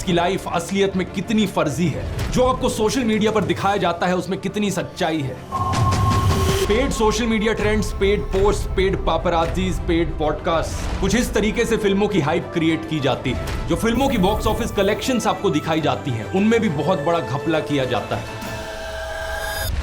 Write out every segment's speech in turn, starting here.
की लाइफ असलियत में कितनी फर्जी है, जो आपको सोशल मीडिया पर दिखाया जाता है उसमें कितनी सच्चाई है। Paid social media trends, paid post, paid paparazzi, paid podcast, कुछ इस तरीके से फिल्मों की हाइप क्रिएट की जाती है। जो फिल्मों की बॉक्स ऑफिस कलेक्शंस आपको दिखाई जाती हैं, उनमें भी बहुत बड़ा घपला किया जाता है।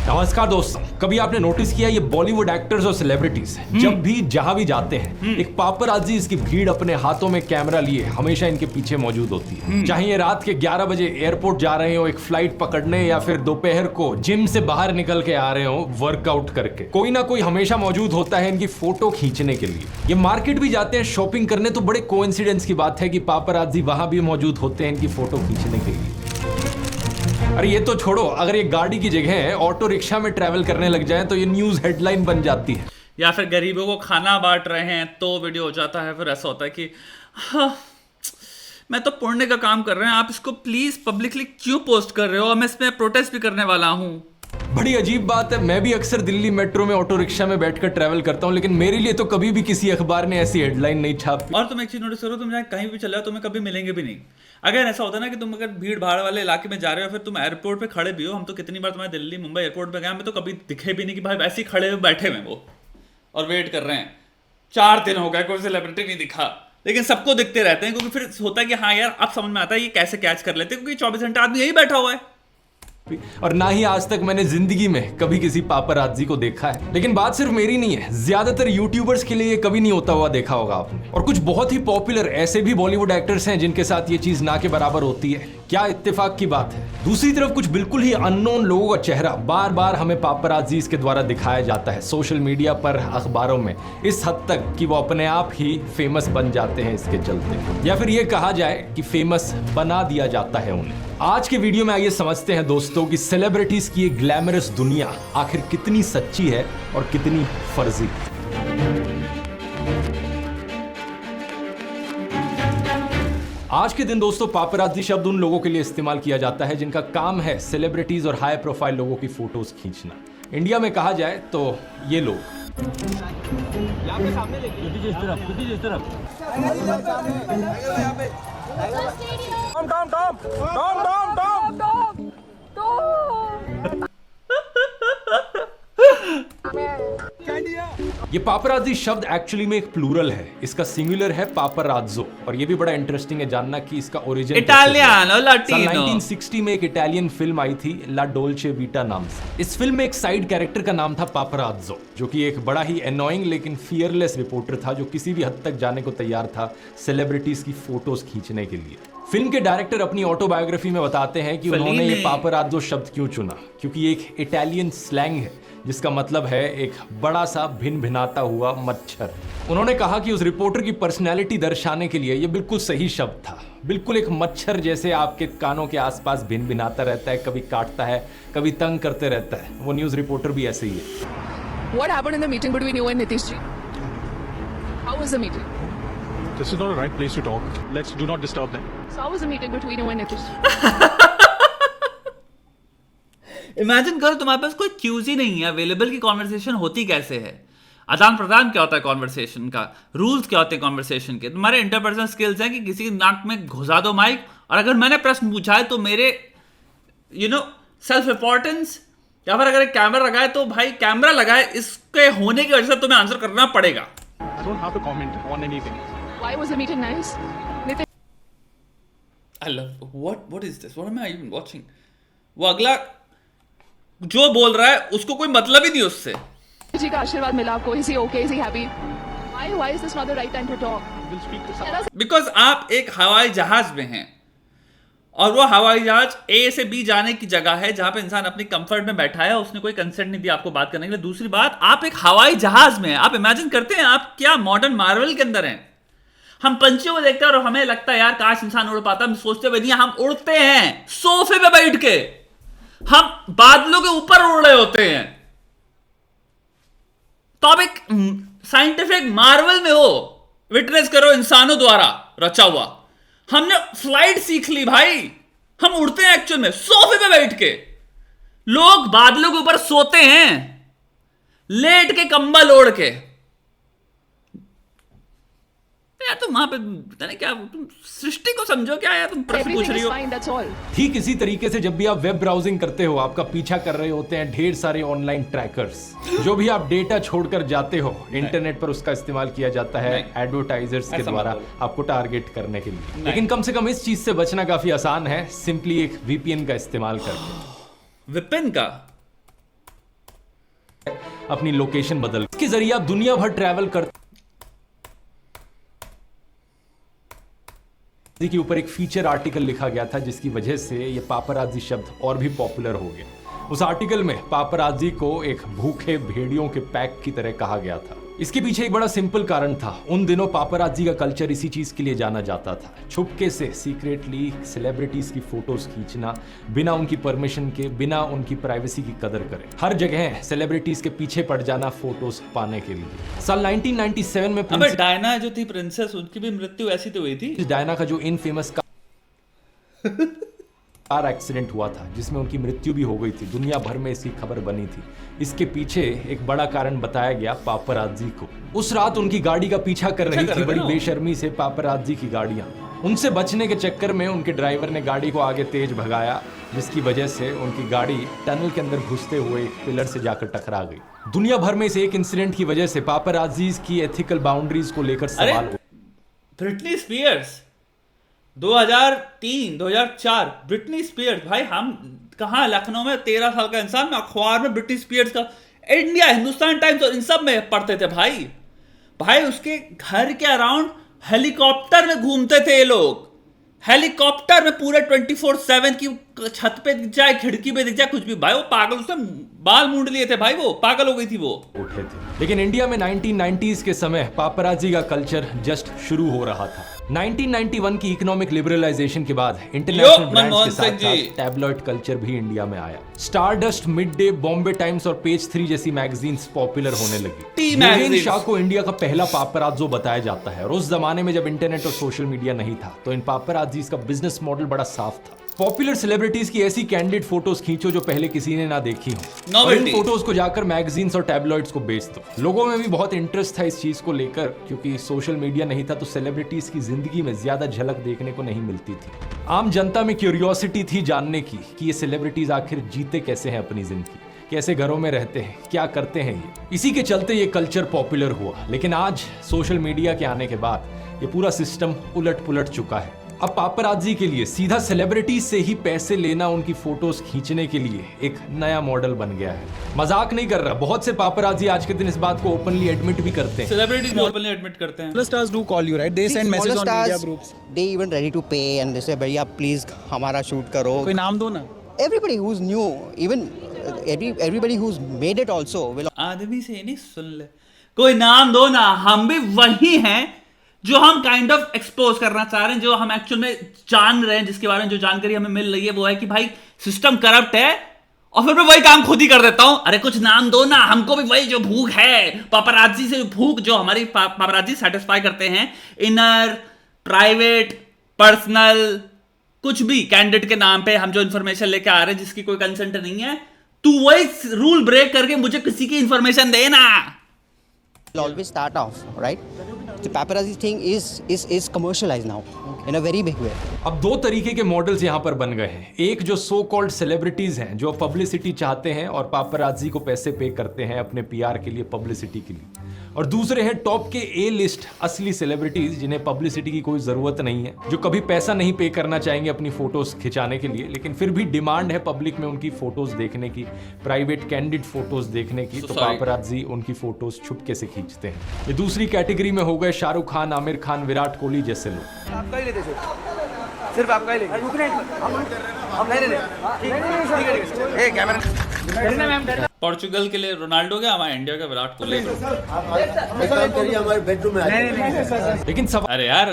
नमस्कार दोस्तों, कभी आपने नोटिस किया ये बॉलीवुड एक्टर्स और सेलिब्रिटीज जब भी जहां भी जाते हैं, एक पापराजीज की भीड़ अपने हाथों में कैमरा लिए हमेशा इनके पीछे मौजूद होती है। चाहे ये रात के 11 बजे एयरपोर्ट जा रहे हो एक फ्लाइट पकड़ने, या फिर दोपहर को जिम से बाहर निकल के आ रहे हो वर्कआउट करके, कोई ना कोई हमेशा मौजूद होता है इनकी फोटो खींचने के लिए। ये मार्केट भी जाते हैं शॉपिंग करने, तो बड़े कोइंसिडेंस की बात है कि पापराजी वहां भी मौजूद होते हैं इनकी फोटो खींचने के लिए। अरे ये तो छोड़ो, अगर ये गाड़ी की जगह ऑटो रिक्शा में ट्रैवल करने लग जाए तो ये न्यूज हेडलाइन बन जाती है। या फिर गरीबों को खाना बांट रहे हैं तो वीडियो हो जाता है। फिर ऐसा होता है कि हाँ, मैं तो पुण्य का काम कर रहे हैं, आप इसको प्लीज पब्लिकली क्यों पोस्ट कर रहे हो, मैं इसमें प्रोटेस्ट भी करने वाला हूँ। बड़ी अजीब बात है, मैं भी अक्सर दिल्ली मेट्रो में ऑटो रिक्शा में बैठकर ट्रैवल करता हूँ, लेकिन मेरे लिए तो कभी भी किसी अखबार ने ऐसी हेडलाइन नहीं छापी। और तुम एक चीज नोटिस करो, तुम जहाँ कहीं भी चले जाओ तुम्हें कभी मिलेंगे भी नहीं। अगर ऐसा होता है ना कि तुम अगर भीड़ भाड़ वाले इलाके में जा रहे हो, फिर तुम एयरपोर्ट पे खड़े भी हो, हम तो कितनी बार तुम्हारे दिल्ली मुंबई एयरपोर्ट पे गए, हमें तो कभी दिखे भी नहीं कि भाई वैसे ही खड़े हुए बैठे हुए वो और वेट कर रहे हैं। 4 दिन हो गए कोई सेलिब्रिटी नहीं दिखा, लेकिन सबको दिखते रहते हैं, क्योंकि फिर होता है कि हाँ यार अब समझ में आता है ये कैसे कैच कर लेते हैं, क्योंकि 24 घंटे आदमी यही बैठा हुआ है। और ना ही आज तक मैंने जिंदगी में कभी किसी पापराजी को देखा है। लेकिन बात सिर्फ मेरी नहीं है, ज्यादातर यूट्यूबर्स के लिए ये कभी नहीं होता हुआ देखा होगा आपने। और कुछ बहुत ही पॉपुलर ऐसे भी बॉलीवुड एक्टर्स हैं जिनके साथ ये चीज ना के बराबर होती है। क्या इत्तेफाक की बात है। दूसरी तरफ कुछ बिल्कुल ही अननोन लोगों का चेहरा बार बार हमें पापराजीज के द्वारा दिखाया जाता है सोशल मीडिया पर, अखबारों में, इस हद तक कि वो अपने आप ही फेमस बन जाते हैं इसके चलते, या फिर ये कहा जाए कि फेमस बना दिया जाता है उन्हें। आज के वीडियो में आइए समझते हैं दोस्तों कि सेलिब्रिटीज की ये ग्लैमरस दुनिया आखिर कितनी सच्ची है और कितनी फर्जी। आज के दिन दोस्तों पापराजी शब्द उन लोगों के लिए इस्तेमाल किया जाता है जिनका काम है सेलिब्रिटीज और हाई प्रोफाइल लोगों की फोटोज खींचना। इंडिया में कहा जाए तो ये लोग ये पापराजी शब्द एक्चुअली में एक प्लूरल है, इसका सिंगुलर है पापराज़ो। और ये भी बड़ा इंटरेस्टिंग है जानना कि इसका ओरिजिन इटालियनो लैटिनो। 1960 में एक इटालियन फिल्म आई थी ला डोल्चे वीटा नाम से। इस फिल्म में एक साइड कैरेक्टर का नाम था पापराज़ो, जो कि एक बड़ा ही एनोइंग लेकिन फियरलेस रिपोर्टर था जो किसी भी हद तक जाने को तैयार था सेलिब्रिटीज की फोटोज खींचने के लिए। फिल्म के डायरेक्टर अपनी ऑटोबायोग्राफी में बताते हैं कि उन्होंने ये पापराज़ो शब्द क्यों चुना, क्योंकि ये एक इटालियन स्लैंग है जिसका मतलब है एक बड़ा सा भिन भिनाता हुआ मच्छर। उन्होंने कहा कि उस रिपोर्टर की पर्सनैलिटी दर्शाने के लिए ये बिल्कुल सही शब्द था। बिल्कुल एक मच्छर जैसे आपके कानों के आसपास भिन भिनाता रहता है, कभी काटता है, कभी तंग करते रहता है। वो न्यूज रिपोर्टर भी ऐसे ही है। What happened in the meeting between you and Nitish ji? How was the meeting? This is not a right place to talk. Let's do not disturb them. So how was the meeting between you and Nitish ji? Imagine करो तुम्हारे पास कोई cues ही नहीं है available की conversation होती कैसे है, आदान प्रदान क्या होता है कॉन्वर्सेशन का, रूल्स क्या होते हैं कॉन्वर्सेशन के। तुम्हारे इंटरपर्सनल स्किल्स हैं कि किसी नाक में घुसा दो माइक और अगर मैंने प्रश्न पूछा है तो मेरे सेल्फ इंपॉर्टेंस, या फिर अगर एक कैमरा लगाए तो भाई कैमरा लगाए, इसके होने की वजह से तुम्हें आंसर करना पड़ेगा। I don't have to comment on anything. Why was the meeting nice? Nitish I love what is this? What am I even watching? वो अगला जो बोल रहा है उसको कोई मतलब ही नहीं उससे। ji का आशीर्वाद मिला आपको, is he okay? Is he happy? Why is this not the right time to talk? We'll speak to Tell someone. us because आप एक हवाई जहाज में हैं और वो हवाई जहाज ए से बी जाने की जगह है जहां पे इंसान अपनी कंफर्ट में बैठा है, उसने कोई कंसेंट नहीं दिया आपको बात करने के लिए। दूसरी बात, आप एक हवाई जहाज में हैं। आप इमेजिन करते हैं आप क्या मॉडर्न मार्वल के अंदर हैं। हम पंछियों को देखते हैं और हमें लगता है यार काश इंसान उड़ पाता, हम सोचते हुए नहीं, हम उड़ते हैं सोफे पे बैठ के, हम बादलों के ऊपर उड़ रहे होते हैं। तो आप एक साइंटिफिक मार्वल में हो, विटनेस करो इंसानों द्वारा रचा हुआ। हमने फ्लाइट सीख ली भाई, हम उड़ते हैं एक्चुअल में सोफे पे बैठ के। लोग बादलों के ऊपर सोते हैं लेट के, कंबल ओढ़ के। यार तुम वहां पे पता नहीं क्या, तुम सृष्टि को समझो क्या यार, तुम प्रश्न पूछ Everything रही is हो। fine, that's all. ठीक इसी तरीके से जब भी आप वेब ब्राउजिंग करते हो, आपका पीछा कर रहे होते हैं ढेर सारे ऑनलाइन ट्रैकर्स। जो भी आप डेटा छोड़कर जाते हो इंटरनेट पर, उसका इस्तेमाल किया जाता है एडवर्टाइजर्स के ऐसा मत द्वारा बोलो। आपको टारगेट करने के लिए। लेकिन कम से कम इस चीज से बचना काफी आसान है, सिंपली एक वीपीएन का इस्तेमाल करके विपिन का अपनी लोकेशन बदल, इसके जरिए आप दुनिया भर ट्रैवल करते के ऊपर एक फीचर आर्टिकल लिखा गया था, जिसकी वजह से ये पापराजी शब्द और भी पॉपुलर हो गया। उस आर्टिकल में पापराजी को एक भूखे भेड़ियों के पैक की तरह कहा गया था। इसके पीछे एक बड़ा सिंपल कारण था। उन दिनों पापराजी का कल्चर इसी चीज के लिए जाना जाता था, छुपके से सीक्रेटली सेलिब्रिटीज की फोटोज खींचना, बिना उनकी परमिशन के, बिना उनकी प्राइवेसी की कदर करे, हर जगह सेलिब्रिटीज के पीछे पड़ जाना फोटोज पाने के लिए। साल 1997 में अबे डायना जो थी प्रिंसेस, उनकी भी मृत्यु ऐसी तो हुई थी। डायना का जो इनफेमस कार एक्सीडेंट हुआ था, जिसमें उनकी मृत्यु भी हो गई थी, दुनिया भर में इसकी खबर बनी थी। इसके पीछे एक बड़ा कारण बताया गया पापराजी को। उस रात उनकी गाड़ी का पीछा कर रही थी बड़ी बेशर्मी से पापराजी की गाड़ियां। उनसे बचने के चक्कर में उनके ड्राइवर ने गाड़ी को आगे तेज भगाया, जिसकी वजह से उनकी गाड़ी टनल के अंदर घुसते हुए एक पिलर से जाकर टकरा गई। दुनिया भर में इस एक इंसिडेंट की वजह से पापराजीज की एथिकल बाउंड्रीज को लेकर सवाल हो। ब्रिटनी स्पीयर्स 2003 2004 ब्रिटनी स्पीयर्स, भाई हम कहाँ लखनऊ में 13 साल का इंसान, मैं अखबार में ब्रिटनी स्पीयर्स का, इंडिया, हिंदुस्तान टाइम्स और इन सब में पढ़ते थे भाई उसके घर के अराउंड हेलीकॉप्टर में घूमते थे ये लोग, हेलीकॉप्टर में पूरे 24/7 की छत पे दिख जाए, खिड़की पे दिख जाए, कुछ भी। भाई वो पागल, उसने बाल मूंड लिए थे भाई, वो पागल हो गई थी वो। उठे थे। लेकिन इंडिया में 1990s के समय पापराजी का कल्चर जस्ट शुरू हो रहा था। 1991 की इकोनॉमिक लिबरलाइजेशन के बाद इंटरनेशनल ब्रांड्स के साथ साथ टैबलॉइड कल्चर भी इंडिया में आया। Stardust, mid day, Bombay times और पेज 3 जैसी मैगजीन्स पॉपुलर होने लगी। योगेन शाह को इंडिया का पहला पापराजो बताया जाता है, और उस जमाने में जब इंटरनेट और सोशल मीडिया नहीं था, तो इन पापराजीज का बिजनेस मॉडल बड़ा साफ था। पॉपुलर सेलिब्रिटीज की ऐसी कैंडिड फोटोज खींचो जो पहले किसी ने ना देखी हो, और इन फोटोज को जाकर मैगजीन्स और टैबलॉइड्स को बेच दो। लोगों में भी बहुत इंटरेस्ट था इस चीज को लेकर, क्योंकि सोशल मीडिया नहीं था तो सेलिब्रिटीज की जिंदगी में ज्यादा झलक देखने को नहीं मिलती थी। आम जनता में क्यूरियोसिटी थी जानने की कि ये सेलिब्रिटीज आखिर जीते कैसे हैं अपनी जिंदगी, कैसे घरों में रहते हैं, क्या करते हैं ये। इसी के चलते ये कल्चर पॉपुलर हुआ। लेकिन आज सोशल मीडिया के आने के बाद ये पूरा सिस्टम उलट पुलट चुका है। अब पापराजी के लिए सीधा सेलिब्रिटीज से ही पैसे लेना, उनकी फोटोज खींचने के लिए एक नया मॉडल बन गया है। मजाक नहीं कर रहा, बहुत से पापराजी आज के दिन इस बात को ओपनली एडमिट भी करते हैं। सेलिब्रिटीज ओपनली एडमिट करते हैं। Smaller stars do call you, right? They send messages on media groups. They even ready to pay and they say भैया प्लीज हमारा शूट करो। कोई नाम दो ना। Everybody who's new, even everybody who's made it also will. आदमी से नहीं सुन ले, कोई नाम दो ना। हम भी वही हैं जो हम काइंड ऑफ एक्सपोज करना चाह रहे हैं, जो हम एक्चुअल में जान रहे हैं, जिसके बारे में जो जानकारी हमें मिल रही है वो है कि भाई सिस्टम करप्ट है, और फिर मैं वही काम खुद ही कर देता हूं। अरे कुछ नाम दो ना, हमको भी वही जो भूख है पापराजी से, भूख जो हमारी पापराजी सेटिस्फाई करते हैं, इनर, प्राइवेट, पर्सनल, कुछ भी कैंडिडेट के नाम पे हम जो इन्फॉर्मेशन लेके आ रहे हैं जिसकी कोई कंसेंट नहीं है, तू वही रूल ब्रेक करके मुझे किसी की इन्फॉर्मेशन देना। Will always start off, right? The paparazzi thing is commercialized now in a very big way. अब दो तरीके के मॉडल्स यहाँ पर बन गए हैं। एक जो सो कॉल्ड सेलिब्रिटीज हैं, जो पब्लिसिटी चाहते हैं और पापराजी को पैसे पे करते हैं अपने पीआर के लिए, पब्लिसिटी के लिए, और दूसरे हैं टॉप के ए लिस्ट असली सेलिब्रिटीज, जिन्हें पब्लिसिटी की कोई जरूरत नहीं है, जो कभी पैसा नहीं पे करना चाहेंगे अपनी फोटोज खिंचाने के लिए, लेकिन फिर भी डिमांड है पब्लिक में उनकी फोटोज देखने की, प्राइवेट कैंडिड फोटोज देखने की, तो पापराजी उनकी फोटोज छुपके से खींचते हैं। ये दूसरी कैटेगरी में हो गए शाहरुख खान, आमिर खान, विराट कोहली जैसे लोग। आपका ही लेते सिर्फ आपका ही लेंगे। हम नहीं लेंगे। कैमरा पोर्चुगल के लिए रोनाल्डो गया, हमारे इंडिया का विराट कोहली। एक काम करिए, हमारे बेडरूम में आ जाइए। लेकिन अरे यार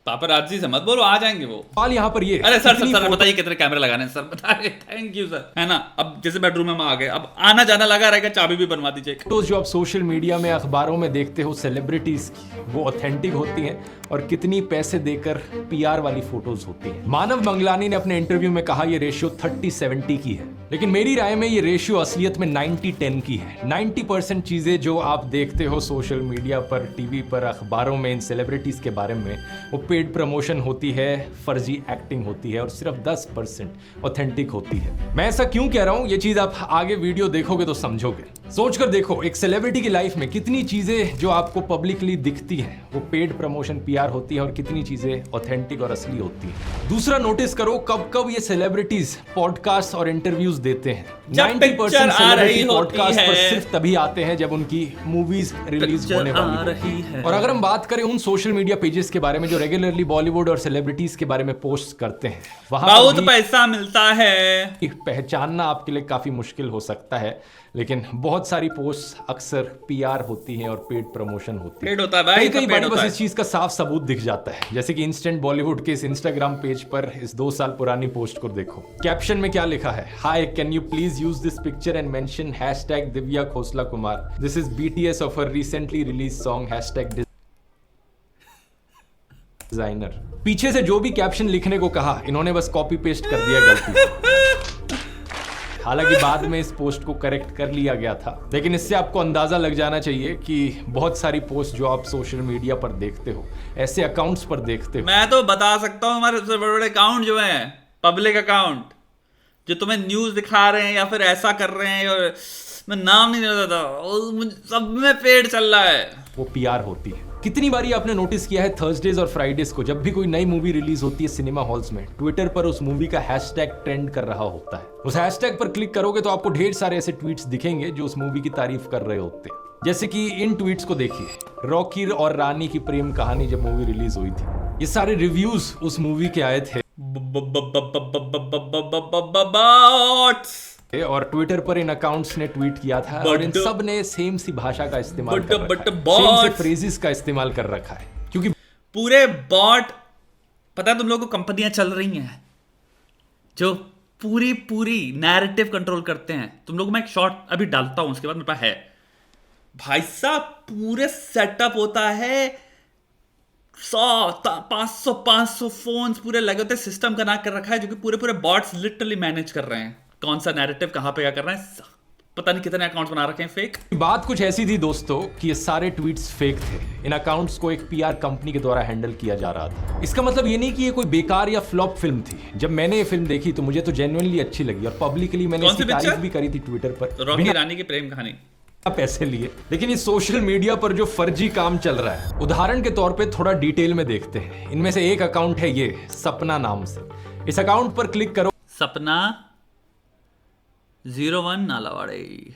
पापराज़ी से मत बोलो, आ जाएंगे वो। सवाल यहाँ पर ये, अरे सर कितनी सर फोटो- बताइए कितने कैमरे लगाने हैं सर, बताइए। थैंक यू सर, है ना। अब जैसे बेडरूम में हम आ गए, अब आना जाना लगा रहेगा, चाबी भी बनवा दीजिए। फोटोज जो आप सोशल मीडिया में अखबारों में देखते हो सेलिब्रिटीज की, वो ऑथेंटिक होती हैं और कितनी पैसे देकर पीआर वाली फोटोज होती हैं। मानव मंगलानी ने अपने इंटरव्यू में कहा ये रेशियो 30-70 की है, लेकिन मेरी राय में ये रेशियो असलियत में 90-10 की है। 90% चीजें जो आप देखते हो सोशल मीडिया पर, टीवी पर, अखबारों में इन सेलिब्रिटीज के बारे में, वो पेड प्रमोशन होती है, फर्जी एक्टिंग होती है और सिर्फ 10% ऑथेंटिक होती है। मैं ऐसा क्यों कह रहा हूं, ये चीज आप आगे वीडियो देखोगे तो समझोगे। सोचकर देखो, एक सेलिब्रिटी की लाइफ में कितनी चीजें जो आपको पब्लिकली दिखती हैं वो पेड प्रमोशन पीआर होती है और कितनी चीजें ऑथेंटिक और असली होती हैं। दूसरा नोटिस करो कब कब ये सेलिब्रिटीज पॉडकास्ट और इंटरव्यूज देते हैं। जब 90% पिक्चर आ रही सेलिब्रिटी होती पॉडकास्ट पर है। सिर्फ तभी आते हैं जब उनकी मूवीज रिलीज पिक्चर होने आ वाली रही है। और अगर हम बात करें उन सोशल मीडिया पेजेस के बारे में जो रेगुलरली बॉलीवुड और सेलिब्रिटीज के बारे में पोस्ट करते हैं, वहां पर बहुत भी पैसा मिलता है। पहचानना आपके लिए काफी मुश्किल हो सकता है, लेकिन बहुत सारी पोस्ट अक्सर पीआर होती हैं और पेड प्रमोशन होती है। पेड होता है भाई, कई सब बार पेड बस होता इस चीज का साफ सबूत दिख जाता है, जैसे कि इंस्टेंट बॉलीवुड के इस इंस्टाग्राम पेज पर इस 2 साल पुरानी पोस्ट को देखो। कैप्शन में क्या लिखा है, hi can you please use this picture and mention hashtag Divya Khosla Kumar, this is BTS of her recently release song hashtag designer. पीछे से जो भी कैप्शन लिखने को कहा इन्होंने बस कॉपी पेस्ट कर दिया गलती से। हालांकि बाद में इस पोस्ट को करेक्ट कर लिया गया था, लेकिन इससे आपको अंदाजा लग जाना चाहिए कि बहुत सारी पोस्ट जो आप सोशल मीडिया पर देखते हो, ऐसे अकाउंट्स पर देखते हो। मैं तो बता सकता हूँ हमारे सबसे बड़े बड़े अकाउंट जो हैं, पब्लिक अकाउंट, जो तुम्हें न्यूज दिखा रहे हैं या फिर ऐसा कर रहे हैं, और मैं नाम नहीं लेता था, सब में पेड चल रहा है, वो पीआर होती है। कितनी बारी आपने नोटिस किया है थर्सडेज और फ्राइडेज को जब भी कोई नई मूवी रिलीज होती है सिनेमा हॉल्स में, ट्विटर पर उस मूवी का हैशटैग ट्रेंड कर रहा होता है। उस हैशटैग पर क्लिक करोगे तो आपको ढेर सारे ऐसे ट्वीट्स दिखेंगे जो उस मूवी की तारीफ कर रहे होते हैं। जैसे कि इन ट्वीट्स को देखिए, रॉकी और रानी की प्रेम कहानी जब मूवी रिलीज हुई थी, ये सारे रिव्यूज उस मूवी के आए थे और ट्विटर पर इन अकाउंट्स ने ट्वीट किया था और इन सब ने सेम सी भाषा का इस्तेमाल कर रखा है, सेम से फ्रेजेस का इस्तेमाल कर रखा है, क्योंकि पूरे बॉट, पता है तुम लोगों को कंपनियां चल रही हैं जो पूरी नैरेटिव कंट्रोल करते हैं। तुम लोगों को मैं एक शॉर्ट अभी डालता हूं, उसके बाद मेरे पास है भाई साहब, पूरे सेटअप होता है, 500 फोन्स पूरे लगे होते हैं, सिस्टम कनेक्ट कर रखा है जो कि पूरे बॉट्स लिटरली मैनेज कर रहे हैं कौन सा नैरेटिव कहां पे क्या कर रहे हैं। पता नहीं कितने अकाउंट्स बना रखे हैं फेक। बात कुछ ऐसी थी दोस्तों कि ये सारे ट्वीट्स फेक थे, इन अकाउंट्स को एक पीआर कंपनी के द्वारा हैंडल किया जा रहा था। इसका मतलब ये नहीं कि ये कोई बेकार या फ्लॉप फिल्म थी। जब मैंने ये फिल्म देखी तो मुझे तो जेन्युइनली अच्छी लगी और पब्लिकली मैंने इसकी तारीफ भी करी थी ट्विटर पर, रॉकी रानी की प्रेम कहानी, पैसे लिए। लेकिन इस सोशल मीडिया पर जो फर्जी काम चल रहा है, उदाहरण के तौर पे थोड़ा डिटेल में देखते हैं। इनमें से एक अकाउंट है ये सपना नाम से, इस अकाउंट पर क्लिक करो सपना 01 नालावाड़े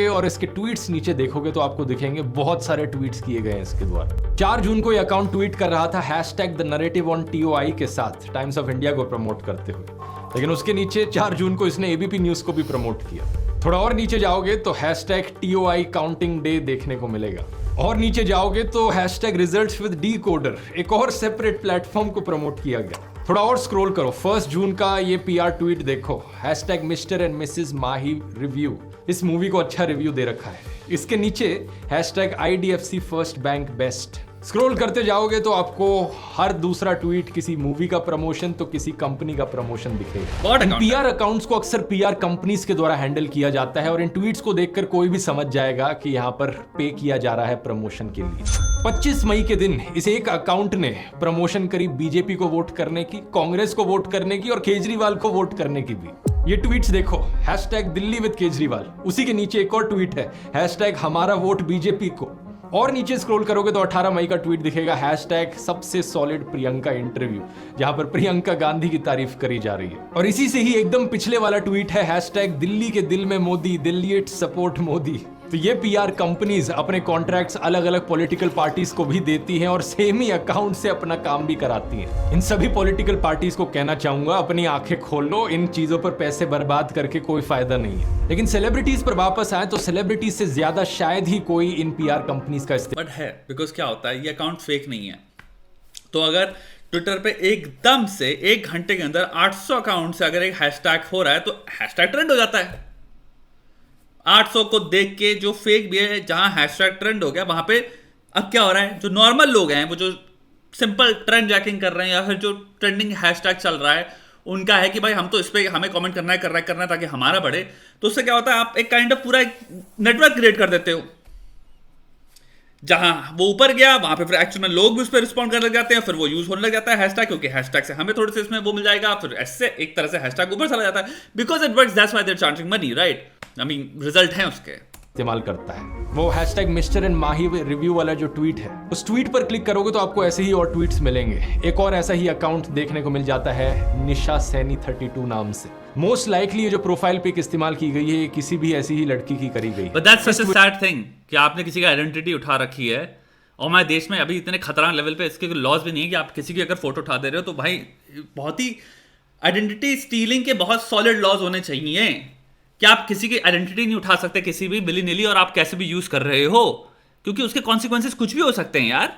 और इसके ट्वीट्स नीचे देखोगे तो आपको दिखेंगे बहुत सारे ट्वीट्स किए गए हैं इसके द्वारा। 4 जून को ये अकाउंट ट्वीट कर रहा था hashtag the narrative on TOI के साथ, टाइम्स ऑफ इंडिया को प्रमोट करते हुए, लेकिन उसके नीचे 4 जून को इसने ABP न्यूज को भी प्रमोट किया। थोड़ा और नीचे जाओगे तो हैशटैग TOI काउंटिंग डे देखने को मिलेगा, और नीचे जाओगे तो हैशटैग रिजल्ट्स विद डीकोडर, एक और सेपरेट प्लेटफॉर्म को प्रमोट किया गया। थोड़ा और स्क्रॉल करो, 1 जून का ये PR ट्वीट देखो, hashtag mister and Mrs Mahi review, इस मूवी को अच्छा रिव्यू दे रखा है। इसके नीचे hashtag IDFC first bank best. Scroll करते जाओगे तो आपको हर दूसरा ट्वीट किसी मूवी का प्रमोशन तो किसी कंपनी का प्रमोशन दिखेगा। PR अकाउंट्स को अक्सर PR कंपनीज के द्वारा हैंडल किया जाता है और इन ट्वीट्स को देखकर कोई भी समझ जाएगा कि यहाँ पर पे किया जा रहा है प्रमोशन के लिए। 25 मई के दिन इस एक अकाउंट ने प्रमोशन करी बीजेपी को वोट करने की, कांग्रेस को वोट करने की और केजरीवाल को वोट करने की भी। ये ट्वीट्स देखो, हैशटैग दिल्ली विद केजरीवाल, उसी के नीचे एक और ट्वीट है हैशटैग हमारा वोट बीजेपी को, और नीचे स्क्रॉल करोगे तो 18 मई का ट्वीट दिखेगा हैशटैग सबसे सॉलिड प्रियंका इंटरव्यू, जहां पर प्रियंका गांधी की तारीफ करी जा रही है। और इसी से ही एकदम पिछले वाला ट्वीट है हैशटैग दिल्ली के दिल में मोदी, दिल्ली सपोर्ट मोदी। तो ये PR कंपनीज अपने कॉन्ट्रैक्ट्स अलग अलग पॉलिटिकल पार्टीज को भी देती हैं और सेम ही अकाउंट से अपना काम भी कराती हैं। इन सभी पॉलिटिकल पार्टीज को कहना चाहूंगा, अपनी आंखें खोल लो, इन चीजों पर पैसे बर्बाद करके कोई फायदा नहीं है। लेकिन सेलिब्रिटीज पर वापस आए तो सेलिब्रिटीज से ज्यादा शायद ही कोई इन PR कंपनीज का इस्तेमाल बट है, बिकॉज क्या होता है, ये अकाउंट फेक नहीं है। तो अगर ट्विटर पे एकदम से 1 घंटे के अंदर 800 अकाउंट से अगर एक हैशटैग हो रहा है तो हैशटैग ट्रेंड हो जाता है। 800 को देख के जो फेक भी है, जहां हैशटैग ट्रेंड हो गया वहां पे अब क्या हो रहा है, जो नॉर्मल लोग हैं, वो जो सिंपल ट्रेंड जैकिंग कर रहे हैं या फिर जो ट्रेंडिंग हैशटैग चल रहा है, उनका है कि भाई हम तो इस पे हमें कमेंट करना है ताकि हमारा बढ़े। तो उससे क्या होता है, आप एक काइंड ऑफ पूरा एक नेटवर्क क्रिएट कर देते हो। जहां वो ऊपर गया वहां पे फिर एक्चुअल में लोग भी उस पर रिस्पॉन्ड करने लग जाते हैं, फिर वो यूज होने लग जाता है हैशटैग, क्योंकि हैशटैग से हमें थोड़े से इसमें वो मिल जाएगा, फिर ऐसे एक तरह से हैशटैग ऊपर चला जाता है, because it works, that's why they are charging money, right? I mean result है उसके। इस्तेमाल करता है वो hashtag mister and Mahi review वाला जो ट्वीट है, उस ट्वीट पर क्लिक करोगे तो आपको ऐसे ही और ट्वीट्स मिलेंगे। एक और ऐसा ही अकाउंट देखने को मिल जाता है निशा सैनी 32 नाम से। मोस्ट लाइकली ये जो प्रोफाइल पिक इस्तेमाल की गई है किसी भी ऐसी ही लड़की की करी गई। But that's such a sad thing कि आपने किसी का आइडेंटिटी उठा रखी है, और हमारे देश में अभी इतने खतरनाक लेवल पे इसके लॉज भी नहीं है कि आप किसी की अगर फोटो उठा दे रहे हो तो भाई बहुत ही आइडेंटिटी स्टीलिंग के बहुत सॉलिड लॉज होने चाहिए कि आप किसी की आइडेंटिटी नहीं उठा सकते किसी भी बिली नीली, और आप कैसे भी यूज कर रहे हो, क्योंकि उसके कॉन्सिक्वेंसेस कुछ भी हो सकते हैं यार।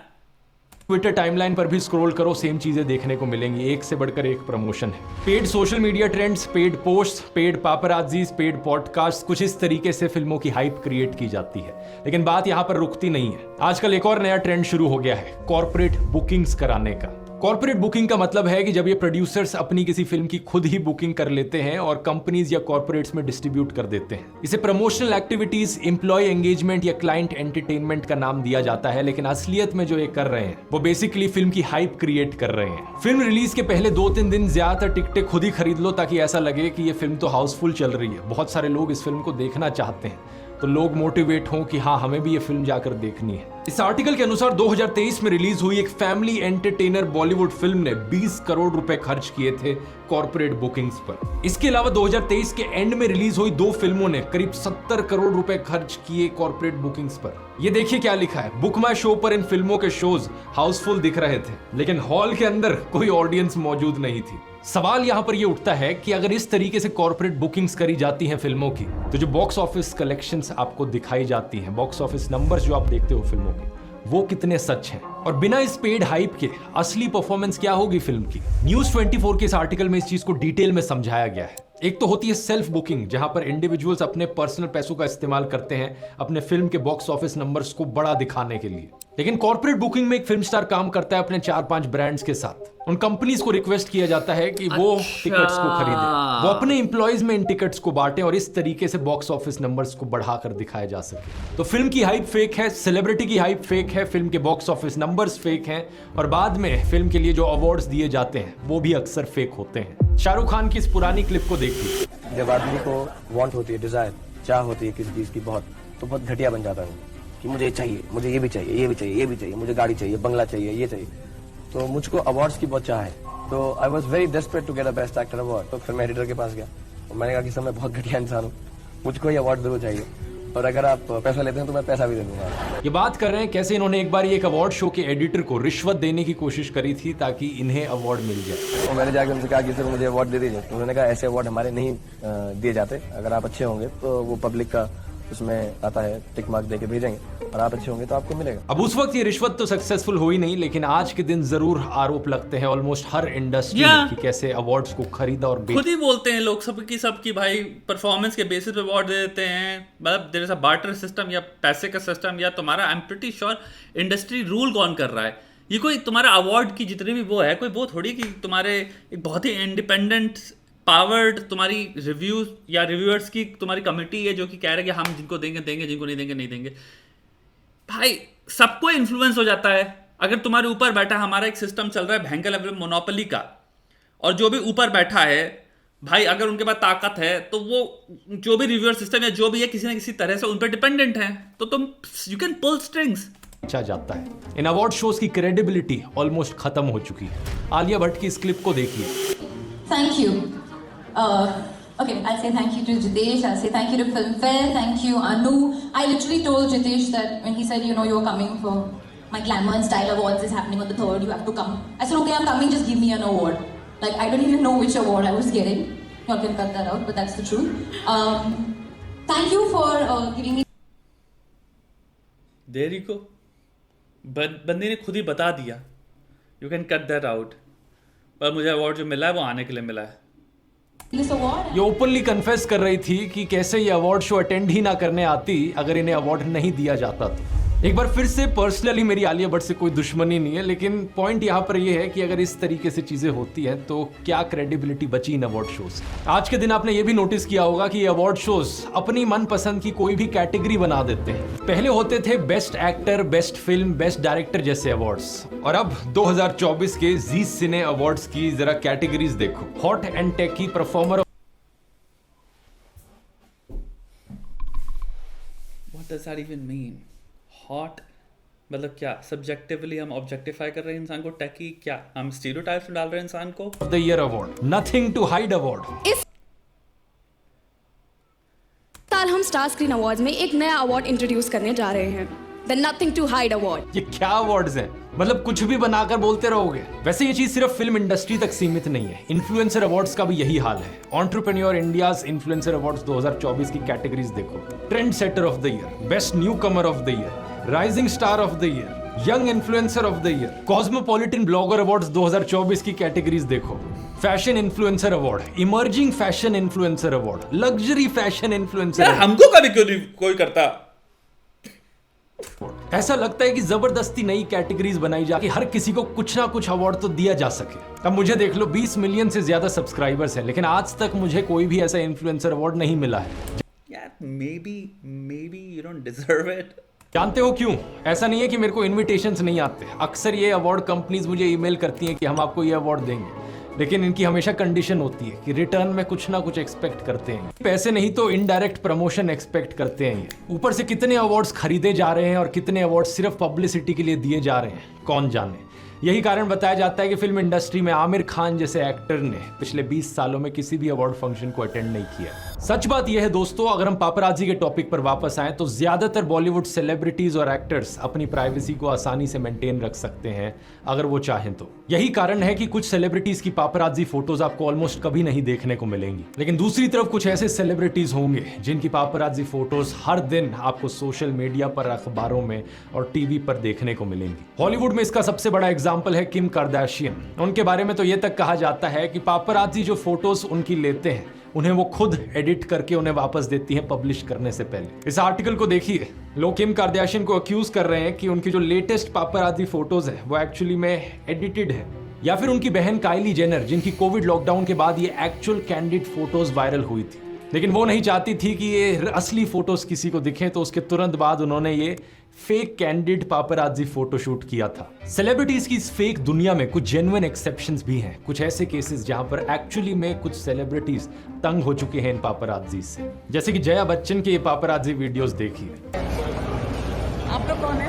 ट्विटर टाइमलाइन पर भी स्क्रॉल करो, सेम चीजें देखने को मिलेंगी, एक से बढ़कर एक प्रमोशन है। Paid social media trends, paid post, paid paparazzi, paid podcast, कुछ इस तरीके से फिल्मों की हाइप क्रिएट की जाती है। लेकिन बात यहां पर रुकती नहीं है। आजकल एक और नया ट्रेंड शुरू हो गया है, कॉर्पोरेट बुकिंग्स कराने का। कॉर्पोरेट बुकिंग का मतलब है कि जब ये प्रोड्यूसर्स अपनी किसी फिल्म की खुद ही बुकिंग कर लेते हैं और कंपनीज या कॉर्पोरेट्स में डिस्ट्रीब्यूट कर देते हैं। इसे प्रमोशनल एक्टिविटीज, एम्प्लॉय एंगेजमेंट या क्लाइंट एंटरटेनमेंट का नाम दिया जाता है, लेकिन असलियत में जो ये कर रहे हैं वो बेसिकली फिल्म की हाइप क्रिएट कर रहे हैं। फिल्म रिलीज के पहले 2-3 दिन ज्यादातर टिकटें खुद ही खरीद लो ताकि ऐसा लगे कि ये फिल्म तो हाउसफुल चल रही है, बहुत सारे लोग इस फिल्म को देखना चाहते हैं, तो लोग मोटिवेट हों कि हाँ हमें भी ये फिल्म जाकर देखनी है। इस आर्टिकल के अनुसार 2023 में रिलीज हुई एक फैमिली एंटरटेनर बॉलीवुड फिल्म ने 20 करोड़ रुपए खर्च किए थे कॉर्पोरेट बुकिंग्स पर। इसके अलावा 2023 के एंड में रिलीज हुई 2 फिल्मों ने करीब 70 करोड़ रुपए खर्च किए कॉर्पोरेट बुकिंग्स पर। ये देखिए क्या लिखा है, बुक माई शो पर इन फिल्मों के शोज हाउसफुल दिख रहे थे, लेकिन हॉल के अंदर कोई ऑडियंस मौजूद नहीं थी। सवाल यहां पर यह उठता है कि अगर इस तरीके से कॉर्पोरेट बुकिंग्स करी जाती हैं फिल्मों की, तो जो बॉक्स ऑफिस कलेक्शंस आपको दिखाई जाती हैं, बॉक्स ऑफिस नंबर्स जो आप देखते हो फिल्मों के, वो कितने सच हैं, और बिना इस पेड हाइप के असली परफॉर्मेंस क्या होगी फिल्म की। न्यूज 24 के इस आर्टिकल में इस चीज को डिटेल में समझाया गया है। एक तो होती है सेल्फ बुकिंग, जहां पर इंडिविजुअल्स अपने पर्सनल पैसों का इस्तेमाल करते हैं अपने फिल्म के बॉक्स ऑफिस नंबर्स को बड़ा दिखाने के लिए। लेकिन कॉर्पोरेट बुकिंग में एक फिल्म स्टार काम करता है अपने 4-5 ब्रांड्स के साथ। उन कंपनीज को रिक्वेस्ट किया जाता है कि वो टिकट्स को खरीदें, वो अपने एम्प्लॉयज में इन टिकट्स को बांटें और इस तरीके से बॉक्स ऑफिस नंबर्स को बढ़ाकर दिखाया जा सके। तो फिल्म की हाइप फेक है, सेलिब्रिटी की हाइप फेक है, फिल्म के बॉक्स ऑफिस नंबर्स फेक हैं, और बाद में फिल्म के लिए जो अवार्ड्स दिए जाते हैं वो भी अक्सर फेक होते हैं। शाहरुख खान की इस पुरानी क्लिप को देखिए। जब आदमी को वांट होती है, डिजायर, चाह होती है किसी चीज की बहुत, तो बहुत घटिया बन जाता है कि मुझे चाहिए, मुझे ये भी चाहिए, ये भी चाहिए, ये भी चाहिए, मुझे गाड़ी चाहिए, बंगला चाहिए, ये चाहिए। तो मुझको अवार्ड्स की बहुत चाह है, तो I was very desperate to get a best actor award. तो फिर मैं एडिटर के पास गया और मैंने कहा कि सर मैं बहुत घटिया इंसान हूँ, मुझको ये अवार्ड जरूर चाहिए, और अगर आप पैसा लेते हैं तो मैं पैसा भी दे दूंगा। ये बात कर रहे हैं कैसे इन्होंने एक बार एक अवार्ड शो के एडिटर को रिश्वत देने की कोशिश करी थी ताकि इन्हें अवार्ड मिल जाए। तो मैंने जाकर उनसे कहा कि सर मुझे अवार्ड दे दीजिए। तो उन्होंने कहा ऐसे अवार्ड हमारे नहीं दिए जाते, अगर आप अच्छे होंगे तो वो पब्लिक का उसमें आता है, टिक मार्क देके भेजेंगे, और आप अच्छे होंगे तो आपको मिलेगा। अब उस वक्त ये रिश्वत तो सक्सेसफुल हुई नहीं, लेकिन आज के दिन जरूर आरोप लगते हैं ऑलमोस्ट हर इंडस्ट्री में कि कैसे अवार्ड्स को खरीदा और खुद ही बोलते हैं लोग सबकी भाई परफॉर्मेंस के बेसिस पे अवार्ड दे देते हैं। मतलब there is a barter system या पैसे का सिस्टम, या तुम्हारा I am pretty sure industry rule कौन कर रहा है। ये कोई तुम्हारा अवार्ड की जितनी भी वो है, कोई वो थोड़ी कि तुम्हारे एक बहुत ही इंडिपेंडेंट पावर्ड तुम्हारी रिव्यूज या रिव्यूअर्स की तुम्हारी कमेटी है जो कि कह रहे हैं कि हम जिनको देंगे देंगे, जिनको नहीं देंगे नहीं देंगे। भाई सबको इन्फ्लुएंस हो जाता है। अगर तुम्हारे ऊपर बैठा, हमारा एक सिस्टम चल रहा है भयंकर लेवल मोनोपोली का, और जो भी ऊपर बैठा है भाई, अगर उनके पास ताकत है तो वो जो भी रिव्यूअर सिस्टम या जो भी है किसी ना किसी तरह से उन पर डिपेंडेंट है, तो तुम यू कैन पुल स्ट्रिंग्स। अच्छा जाता है। इन अवार्ड शोज की क्रेडिबिलिटी ऑलमोस्ट खत्म हो चुकी है। आलिया भट्ट की इस क्लिप को देखिए। Thank you. Okay, I'll say thank you to Jitesh, I'll say thank you to Filmfare, thank you Anu. I literally told Jitesh that when he said, you know, you're coming for my Glamour and Style Awards is happening on the 3rd, you have to come. I said, okay, I'm coming, just give me an award. Like, I don't even know which award I was getting. You all can cut that out, but that's the truth. Thank you for giving me... देरी को बंदे ने खुद ही बता दिया you can cut that out, पर मुझे award जो मिला है वो आने के लिए मिला है। this award. ये ओपनली कन्फेस कर रही थी कि कैसे ये अवार्ड शो अटेंड ही ना करने आती अगर इन्हें अवार्ड नहीं दिया जाता तो। एक बार फिर से पर्सनली मेरी आलिया भट्ट से कोई दुश्मनी नहीं है, लेकिन पॉइंट यहाँ पर ये है कि अगर इस तरीके से चीजें होती हैं तो क्या क्रेडिबिलिटी बची इन अवार्ड शोज। आज के दिन आपने ये भी नोटिस किया होगा कि ये अवार्ड शोज अपनी मनपसंद की कोई भी कैटेगरी बना देते हैं। पहले होते थे best actor, best film, best director जैसे अवार्ड्स, और अब 2024 के जी सिने अवार्ड्स की जरा कैटेगरीज देखो। Hot and techie performer, What does that even mean? Hot मतलब क्या सब्जेक्टिवली हम ऑब्जेक्टिफाई कर रहे हैं इंसान को? टेकी क्या हम स्टीरियोटाइप्स में डाल रहे हैं इंसान को? Of the year award, nothing to hide award. इस साल हम स्टार स्क्रीन अवार्ड्स में एक नया अवार्ड इंट्रोड्यूस करने जा रहे हैं, the nothing to hide award. ये क्या अवार्ड्स हैं? मतलब कुछ भी बनाकर बोलते रहोगे? वैसे ये चीज सिर्फ फिल्म इंडस्ट्री तक सीमित नहीं है, इन्फ्लुएंसर अवार्ड्स का भी यही हाल है। एंटरप्रेन्योर इंडियाज इन्फ्लुएंसर अवार्ड्स 2024 की कैटेगरीज देखो। Trend setter of the year, best new Qamar of the year, rising star of the year, young influencer of the year, cosmopolitan blogger awards 2024 की categories देखो। Fashion influencer award, emerging fashion influencer award, luxury fashion influencer. हमको कभी क्यों नहीं कोई करता? ऐसा लगता है कि जबरदस्ती नई कैटेगरीज बनाई जाके हर किसी को कुछ ना कुछ अवार्ड तो दिया जा सके। अब मुझे देख लो, 20 मिलियन से ज्यादा सब्सक्राइबर्स हैं, लेकिन आज तक मुझे कोई भी ऐसा इन्फ्लुएंसर अवार्ड नहीं मिला है। यार maybe you don't deserve it. जानते हो क्यों? ऐसा नहीं है कि मेरे को इनविटेशंस नहीं आते। अक्सर ये अवार्ड कंपनीज मुझे ईमेल करती हैं कि हम आपको ये अवार्ड देंगे, लेकिन इनकी हमेशा कंडीशन होती है कि रिटर्न में कुछ ना कुछ एक्सपेक्ट करते हैं। पैसे नहीं तो इनडायरेक्ट प्रमोशन एक्सपेक्ट करते हैं। ये ऊपर से कितने अवार्ड्स खरीदे जा रहे हैं और कितने अवार्ड्स सिर्फ पब्लिसिटी के लिए दिए जा रहे हैं, कौन जाने। यही कारण बताया जाता है कि फिल्म इंडस्ट्री में आमिर खान जैसे एक्टर ने पिछले 20 सालों में किसी भी अवार्ड फंक्शन को अटेंड नहीं किया। सच बात यह है दोस्तों, अगर हम पापराजी के टॉपिक पर वापस आए तो ज्यादातर बॉलीवुड सेलिब्रिटीज और एक्टर्स अपनी प्राइवेसी को आसानी से मेंटेन रख सकते हैं अगर वो चाहें तो। यही कारण है कि कुछ सेलिब्रिटीज की पापराजी फोटोज आपको ऑलमोस्ट कभी नहीं देखने को मिलेंगी, लेकिन दूसरी तरफ कुछ ऐसे सेलिब्रिटीज होंगे जिनकी पापराजी फोटोज हर दिन आपको सोशल मीडिया पर, अखबारों में और टीवी पर देखने को मिलेंगी। हॉलीवुड में इसका सबसे बड़ा एग्जाम्पल है किम कार्दाशियन। उनके बारे में तो ये तक कहा जाता है कि पापराजी जो फोटोज उनकी लेते हैं उन्हें वो खुद एडिट करके उन्हें वापस देती हैं पब्लिश करने से पहले। इस आर्टिकल को देखिए, लोग किम कार्दाशियन को अक्यूज कर रहे हैं कि उनकी जो लेटेस्ट पापराजी फोटोज है वो एक्चुअली में एडिटेड है, या फिर उनकी बहन काइली जेनर जिनकी कोविड लॉकडाउन के बाद ये एक्चुअल कैंडिड फोटोज वायरल हुई थी, लेकिन वो नहीं चाहती थी कि ये असली फोटोज किसी को दिखें, तो उसके तुरंत बाद उन्होंने ये फेक कैंडिड पापराजी फोटो शूट किया था। सेलिब्रिटीज की इस फेक दुनिया में कुछ जेन्युइन एक्सेप्शंस भी हैं, कुछ ऐसे केसेस जहां पर एक्चुअली में कुछ सेलिब्रिटीज तंग हो चुके हैं इन पापराजी से, जैसे कि जया बच्चन के ये पापराजी वीडियोस देखिए। आप लोग कौन है?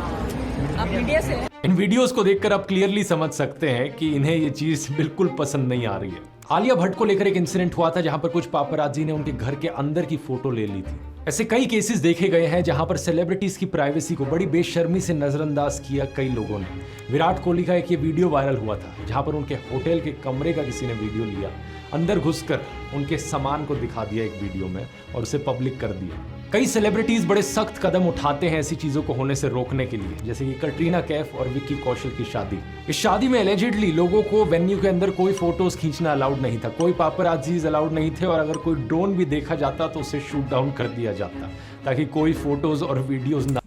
आप मीडिया से हैं? इन वीडियोस को देखकर आप क्लियरली समझ सकते हैं कि इन्हें ये चीज बिल्कुल पसंद नहीं आ रही है। आलिया भट्ट को लेकर एक इंसिडेंट हुआ था जहां पर कुछ पापराजी ने उनके घर के अंदर की फोटो ले ली थी। ऐसे कई केसेस देखे गए हैं जहां पर सेलिब्रिटीज की प्राइवेसी को बड़ी बेशर्मी से नजरअंदाज किया कई लोगों ने। विराट कोहली का एक ये वीडियो वायरल हुआ था जहां पर उनके होटल के कमरे का किसी ने वीडियो लिया, अंदर घुसकर उनके सामान को दिखा दिया एक वीडियो में और उसे पब्लिक कर दिया। कई सेलिब्रिटीज बड़े सख्त कदम उठाते हैं ऐसी चीजों को होने से रोकने के लिए, जैसे कि कटरीना कैफ और विक्की कौशल की शादी। इस शादी में एलिजिडली लोगों को वेन्यू के अंदर कोई फोटोज खींचना अलाउड नहीं था, कोई पापराजीज अलाउड नहीं थे, और अगर कोई ड्रोन भी देखा जाता तो उसे शूट डाउन कर दिया जाता ताकि कोई फोटोज और वीडियोज ना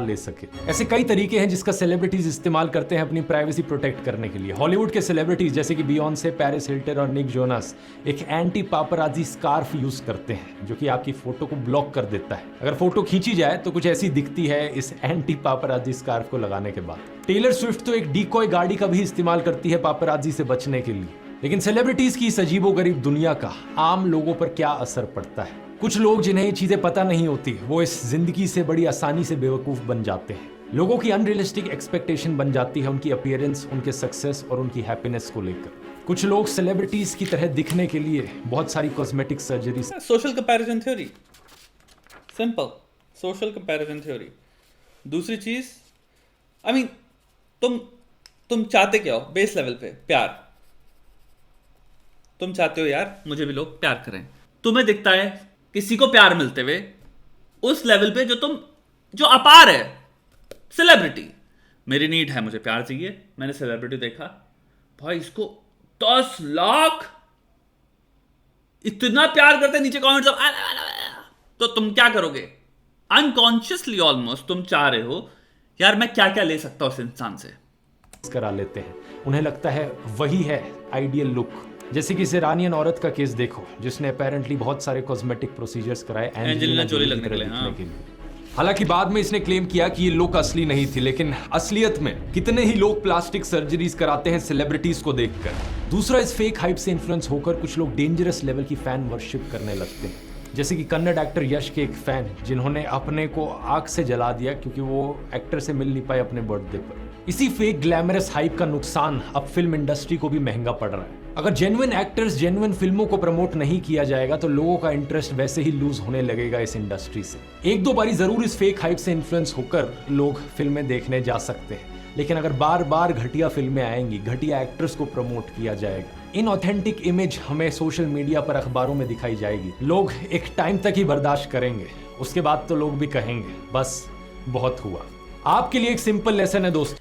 ले सके। ऐसे कई तरीके हैं जिसका सेलिब्रिटीज इस्तेमाल करते हैं अपनी प्राइवेसी प्रोटेक्ट करने के लिए। हॉलीवुड के सेलिब्रिटीज जैसे कि बियॉन्से, पेरिस हिल्टन और निक जोनास एक एंटी पापराजी स्कार्फ यूज करते हैं जो कि आपकी फोटो को ब्लॉक कर देता है। अगर फोटो खींची जाए तो कुछ ऐसी दिखती है इस एंटी पापराजी स्कार्फ को लगाने के बाद। टेलर स्विफ्ट तो एक डीकॉय गाड़ी का भी इस्तेमाल करती है पापराजी से बचने के लिए। लेकिन सेलिब्रिटीज की इस अजीबोगरीब दुनिया का आम लोगों पर क्या असर पड़ता है? कुछ लोग जिन्हें ये चीजें पता नहीं होती वो इस जिंदगी से बड़ी आसानी से बेवकूफ बन जाते हैं। लोगों की अनरियलिस्टिक एक्सपेक्टेशन बन जाती है उनकी अपीयरेंस, उनके सक्सेस और उनकी हैप्पीनेस को लेकर। कुछ लोग सेलिब्रिटीज की तरह दिखने के लिए बहुत सारी cosmetic surgery. Social comparison theory, simple social comparison theory. दूसरी चीज, आई मीन तुम चाहते क्या हो बेस लेवल पे? प्यार। तुम चाहते हो यार मुझे भी लोग प्यार करें। तुम्हें दिखता है किसी को प्यार मिलते हुए उस लेवल पे जो अपार है, सेलिब्रिटी, मेरी नीड है, मुझे प्यार चाहिए। मैंने सेलिब्रिटी देखा, भाई इसको 10 लाख इतना प्यार करते, नीचे कमेंट्स तो तुम क्या करोगे? अनकॉन्शियसली ऑलमोस्ट तुम चाह रहे हो यार मैं क्या क्या ले सकता हूं उस इंसान से, करा लेते हैं। उन्हें लगता है वही है आइडियल लुक। जैसे कि इस ईरानियन औरत का केस देखो जिसने अपेरेंटली बहुत सारे कॉस्मेटिक प्रोसीजर्स कराए एंजेलिना जोली लगने के लिए। हालांकि बाद में इसने क्लेम किया कि ये लुक असली नहीं थी, लेकिन असलियत में कितने ही लोग प्लास्टिक सर्जरीज कराते हैं सेलिब्रिटीज को देखकर। दूसरा, इस फेक हाइप से इन्फ्लुएंस होकर कुछ लोग डेंजरस लेवल की फैन वर्शिप करने लगते हैं, जैसे कि कन्नड़ एक्टर यश के एक फैन जिन्होंने अपने को आग से जला दिया क्योंकि वो एक्टर से मिल नहीं पाए अपने बर्थडे पर। इसी फेक ग्लैमरस हाइप का नुकसान अब फिल्म इंडस्ट्री को भी महंगा पड़ रहा है। अगर जेन्युइन एक्टर्स, जेन्युइन फिल्मों को प्रमोट नहीं किया जाएगा तो लोगों का इंटरेस्ट वैसे ही लूज होने लगेगा इस इंडस्ट्री से। एक दो बारी जरूर इस फेक हाइप से इन्फ्लुएंस होकर लोग फिल्में देखने जा सकते हैं, लेकिन अगर बार बार घटिया फिल्में आएंगी, घटिया एक्टर्स को प्रमोट किया जाएगा, इनऑथेंटिक इमेज हमें सोशल मीडिया पर, अखबारों में दिखाई जाएगी, लोग एक टाइम तक ही बर्दाश्त करेंगे, उसके बाद तो लोग भी कहेंगे बस बहुत हुआ। आपके लिए एक सिंपल लेसन है दोस्त।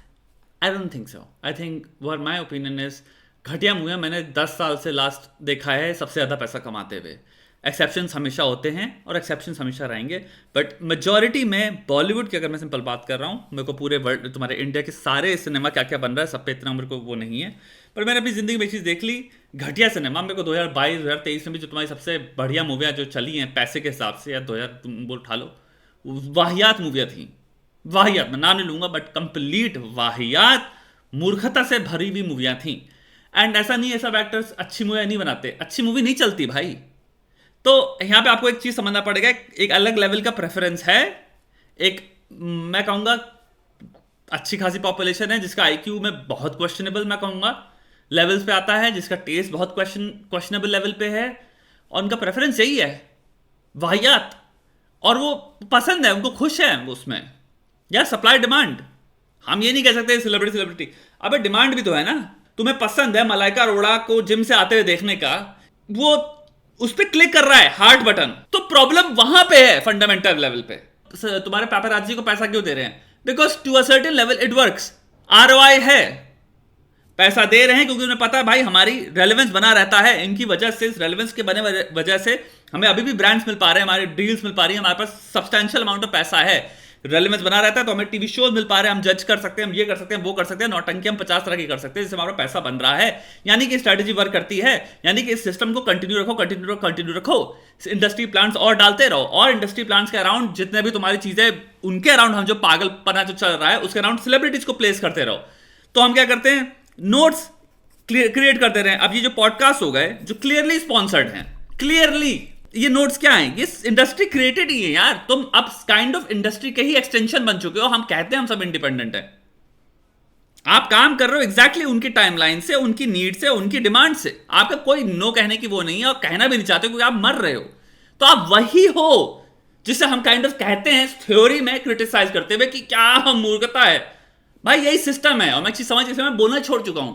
I don't think so. I think what my opinion is, घटिया मूवियां मैंने 10 साल से लास्ट देखा है सबसे ज़्यादा पैसा कमाते हुए। एक्सेप्शंस हमेशा होते हैं और एक्सेप्शंस हमेशा रहेंगे, बट मेजॉरिटी में बॉलीवुड की अगर मैं सिंपल बात कर रहा हूँ, मेरे को पूरे वर्ल्ड, तुम्हारे इंडिया के सारे सिनेमा क्या क्या बन रहा है सब पे इतना मेरे को वो नहीं है, पर मैंने अपनी ज़िंदगी में एक चीज़ देख ली, घटिया सिनेमा मेरे को 2022-2023 में भी जो तुम्हारी सबसे बढ़िया मूवियाँ जो चली हैं पैसे के हिसाब से, या 2000 तुम बोल उठा लो, वाहियात मूवियाँ थी। वाहियात, मैं नाम नहीं लूँगा बट कंप्लीट वाहियात, मूर्खता से भरी हुई मूवियाँ थी। एंड ऐसा नहीं है सब एक्टर्स अच्छी मूवी नहीं बनाते, अच्छी मूवी नहीं चलती भाई। तो यहाँ पे आपको एक चीज़ समझना पड़ेगा, एक अलग लेवल का प्रेफरेंस है। एक मैं कहूँगा अच्छी खासी पॉपुलेशन है जिसका आईक्यू में बहुत क्वेश्चनेबल मैं कहूँगा लेवल्स पे आता है, जिसका टेस्ट बहुत क्वेश्चनेबल लेवल पे है, और उनका प्रेफरेंस यही है वाहियात, और वो पसंद है, उनको खुश है उसमें। यार सप्लाई डिमांड, हम ये नहीं कह सकते सेलिब्रिटी, अबे डिमांड भी तो है ना। तुम्हें पसंद है मलाइका अरोड़ा को जिम से आते हुए देखने का, वो उस पर क्लिक कर रहा है हार्ट बटन, तो प्रॉब्लम वहां पे है फंडामेंटल लेवल पे। तुम्हारे पेपराजी को पैसा क्यों दे रहे हैं? Because to a certain level it works, ROI है, पैसा दे रहे हैं क्योंकि उन्हें पता है भाई हमारी रेलेवेंस बना रहता है। इनकी वजह से, इस रेलेवेंस के बने वजह से हमें अभी भी ब्रांड्स मिल पा रहे हैं, हमारी डील्स मिल पा रही है, हमारे पास सब्सटेंशियल अमाउंट ऑफ पैसा है, रेलेवेंस बना रहता है, तो हमें टीवी शोज मिल पा रहे हैं, हम जज कर सकते हैं, हम ये कर सकते हैं, वो कर सकते हैं, नौटंकी हम 50 तरह की कर सकते हैं, जिससे हमारा पैसा बन रहा है। यानी कि स्ट्रेटेजी वर्क करती है, यानी कि इस सिस्टम को कंटिन्यू रखो, इंडस्ट्री प्लांट्स और डालते रहो, और इंडस्ट्री प्लांट्स के अराउंड जितने भी तुम्हारी चीजें, उनके अराउंड हम जो पागलपना जो चल रहा है उसके अराउंड सेलिब्रिटीज को प्लेस करते रहो। तो हम क्या करते हैं, नोट्स क्रिएट करते रहे। अब ये जो पॉडकास्ट हो गए जो क्लियरली स्पॉन्सर्ड हैं, क्लियरली ये नोट्स क्या हैं, ये इंडस्ट्री क्रिएटेड ही है यार। तुम अब काइंड ऑफ इंडस्ट्री के ही एक्सटेंशन बन चुके हो। हम कहते हैं हम सब इंडिपेंडेंट है, आप काम कर रहे हो एग्जैक्टली उनकी टाइमलाइन से, उनकी नीड से, उनकी डिमांड से। आपका कोई नो कहने की वो नहीं है, और कहना भी नहीं चाहते क्योंकि आप मर रहे हो। तो आप वही हो जिसे हम काइंड ऑफ कहते हैं थ्योरी में क्रिटिसाइज करते हुए कि क्या मूर्खता है। भाई यही सिस्टम है, और मैं चीज समझ इसे मैं बोलना छोड़ चुका हूं,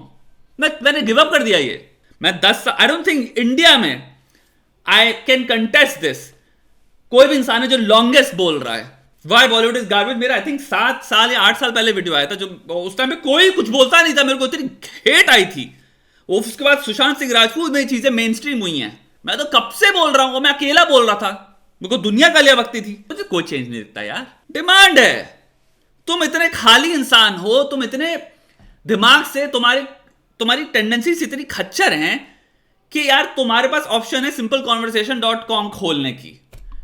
मैंने गिव अप कर दिया ये। मैं 10 आई डोंट थिंक इंडिया में आई कैन कंटेस्ट दिस, कोई भी इंसान है जो लॉन्गेस्ट बोल रहा है वाई बॉलीवुड इज गार्बेज। मेरा आई थिंक 7 साल या 8 साल पहले वीडियो आया था, जो उस टाइम पे कोई कुछ बोलता नहीं था, मेरे को इतनी हेट आई थी। उसके बाद सुशांत सिंह राजपूत में चीजें मेन स्ट्रीम हुई हैं। मैं तो कब से बोल रहा हूं, मैं अकेला बोल रहा था, मेरे को दुनिया का लिया वक्ती थी। मुझे कोई चेंज नहीं दिखता यार, डिमांड है। तुम इतने खाली इंसान हो, तुम इतने दिमाग से, तुम्हारी टेंडेंसीज इतनी खच्चर हैं कि यार तुम्हारे पास ऑप्शन है simpleconversation.com खोलने की,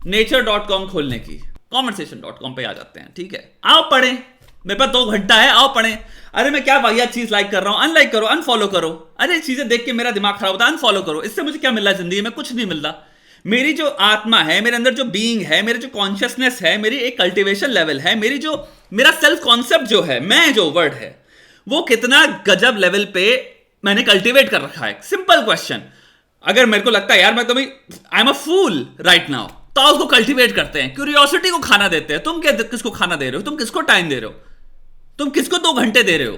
nature.com खोलने की, conversation.com पे आ जाते हैं। ठीक है, आओ पढ़ें, मेरे पास 2 घंटा है, आओ पढ़ें। अरे मैं क्या वाहियात चीज लाइक कर रहा हूं, अनलाइक करो, अनफॉलो करो। अरे चीजें देख के मेरा दिमाग खराब होता है, अनफॉलो करो। इससे मुझे क्या मिल रहा है जिंदगी में? कुछ नहीं मिल रहा। मेरी जो आत्मा है, मेरे अंदर जो बीइंग है, मेरे जो कॉन्शियसनेस है, मेरी एक कल्टिवेशन लेवल है, मेरा सेल्फ कॉन्सेप्ट जो है, मैं जो वर्ड है, वो कितना गजब लेवल पे मैंने कल्टिवेट कर रखा है। सिंपल क्वेश्चन, अगर मेरे को लगता है यार मैं I am a fool right now, तो उसको कल्टिवेट करते हैं, क्यूरियोसिटी को खाना देते हैं। तुम किसको खाना दे रहे हो? तुम किसको टाइम दे रहे हो? तुम किसको 2 घंटे दे रहे हो?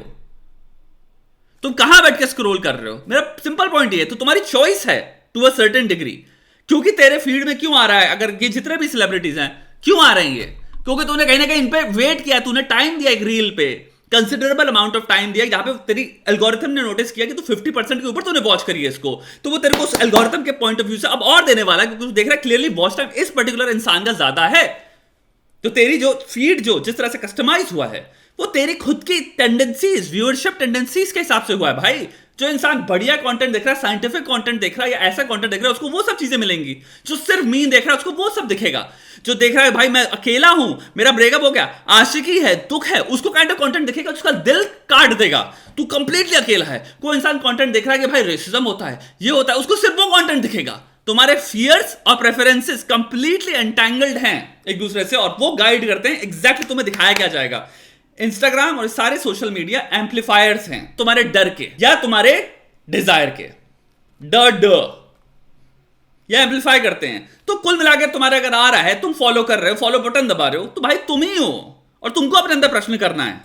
तुम कहां बैठ के स्क्रॉल कर रहे हो? मेरा सिंपल पॉइंट ये है, तो तुम्हारी चॉइस है टू अ सर्टेन डिग्री। क्योंकि तेरे फीड में क्यों आ रहा है, अगर ये जितने भी सेलिब्रिटीज हैं क्यों आ रहे हैं ये, क्योंकि तूने कहीं ना कहीं इन पे वेट किया, तूने टाइम दिया एक रील पे, कंसिडरेबल अमाउंट ऑफ टाइम दिया, जहां पे तेरी एल्गोरिथम ने नोटिस किया कि तू 50% के ऊपर तूने वॉच करी है इसको, तो वो तेरे को उस एल्गोरिथम के पॉइंट ऑफ व्यू से अब और देने वाला है, क्योंकि तू देख रहा है क्लियरली वॉच टाइम इस पर्टिकुलर इंसान का ज्यादा है। तो तेरी जो फीड जो जिस तरह से कस्टमाइज हुआ है वो तेरी खुद की टेंडेंसीज, व्यूअरशिप टेंडेंसीज के हिसाब से हुआ है भाई। जो इंसान बढ़िया कंटेंट देख रहा है, साइंटिफिक कंटेंट देख रहा है या ऐसा कंटेंट देख रहा है, उसको वो सब चीजें मिलेंगी। जो सिर्फ मीन देख रहा है उसको वो सब दिखेगा। जो देख रहा है भाई मैं अकेला हूं, मेरा ब्रेकअप हो गया, आशिकी है, दुख है, उसको काइंड ऑफ कंटेंट दिखेगा जिसका दिल काट देगा, तू कंप्लीटली अकेला है। कोई इंसान कंटेंट देख रहा है कि भाई रेसिज्म होता है, ये होता है, उसको सिर्फ वो कंटेंट दिखेगा। तुम्हारे फियर्स और प्रेफरेंसेस कंप्लीटली एंटैंगल्ड हैं एक दूसरे से, और वो गाइड करते हैं एग्जैक्टली तुम्हें दिखाया क्या जाएगा। इंस्टाग्राम और सारे सोशल मीडिया एम्पलीफायर्स हैं तुम्हारे डर के या तुम्हारे डिजायर के। ये एम्पलीफाई करते हैं। तो कुल मिलाकर तुम्हारे अगर आ रहा है, तुम फॉलो कर रहे हो, फॉलो बटन दबा रहे हो, तो भाई तुम ही हो और तुमको अपने अंदर प्रश्न करना है।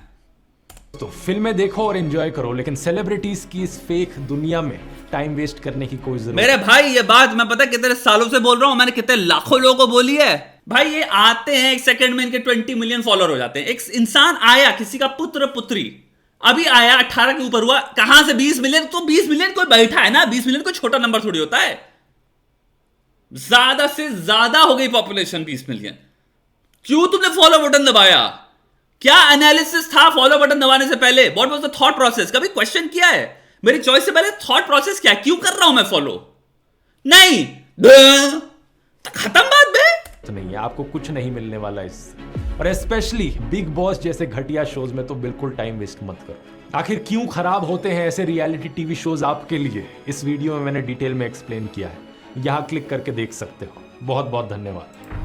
तो फिल्में देखो और एंजॉय करो, लेकिन सेलिब्रिटीज की इस फेक दुनिया में टाइम वेस्ट करने की कोई जरूरत मेरे भाई ये बात मैं पता कितने सालों से बोल रहा हूं, मैंने कितने लाखों लोगों को बोली है भाई। ये आते हैं एक सेकंड में इनके 20 मिलियन फॉलोअर हो जाते हैं। एक इंसान आया, किसी का पुत्र पुत्री अभी आया, 18 के ऊपर हुआ, कहां से 20 मिलियन? तो 20 मिलियन कोई बैठा है ना, 20 मिलियन कोई छोटा नंबर थोड़ी होता है। ज्यादा से ज्यादा हो गई पॉपुलेशन 20 मिलियन। क्यों तुमने फॉलो बटन दबाया? क्या एनालिसिस था फॉलो बटन दबाने से पहले? What was the thought process? कभी क्वेश्चन किया है? मेरी चॉइस से पहले थॉट प्रोसेस क्या है? क्यों कर रहा हूं मैं फॉलो? नहीं, खत्म बात बे। नहीं है, आपको कुछ नहीं मिलने वाला इससे। और स्पेशली बिग बॉस जैसे घटिया शोज में तो बिल्कुल टाइम वेस्ट मत करो। आखिर क्यों खराब होते हैं ऐसे रियलिटी टीवी शोज आपके लिए, इस वीडियो में मैंने डिटेल में एक्सप्लेन किया है, यहां क्लिक करके देख सकते हो। बहुत बहुत धन्यवाद।